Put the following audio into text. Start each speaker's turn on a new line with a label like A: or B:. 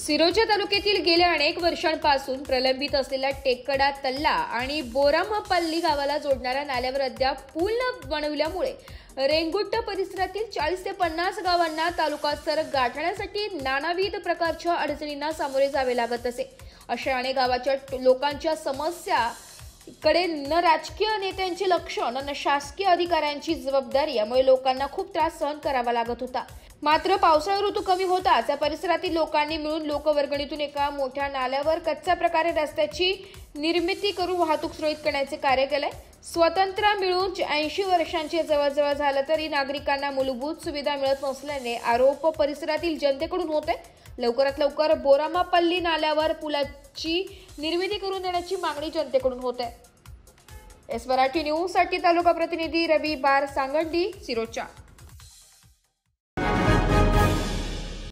A: सिरोंचा तालुक्यातील गेल्या अनेक वर्षांपासून प्रलंबित असलेल्या टेकडा तल्ला आणि बोरामपल्ली गावाला जोडणाऱ्या नाल्यावर अद्याप पूल न बनवल्यामुळे रेंगुट्ट परिसरातील 40 ते 50 गावांना तालुका स्तर गाठण्यासाठी नानाविध प्रकारच्या अडचणींना सामोरे जावे लागत असे. अशा अनेक गावाच्या लोकांच्या समस्या कडे न राजकीय नेत्यांचे लक्ष न शासकीय अधिकाऱ्यांची जबाबदारी यामुळे लोकांना खूप त्रास सहन करावा लागत होता. मात्र पावसाळा ऋतू कमी होताच या परिसरातील लोकांनी मिळून लोकवर्गणीतून एका मोठ्या नाल्यावर कच्च्या प्रकारे रस्त्याची निर्मिती करून वाहतूक सुरळीत करण्याचे कार्य केले. स्वतंत्र मिळून 80 वर्षांचे जवळजवळ झालं तरी नागरिकांना मूलभूत सुविधा मिळत नसल्याने आरोप परिसरातील जनतेकडून होते. लवकरात लवकर बोरामपल्ली नाल्यावर पुलाची निर्मिती करून देण्याची मागणी जनतेकडून होते. एस मराठी न्यूज साठी तालुका प्रतिनिधी रवी बार सांगंडी, सिरोंचा.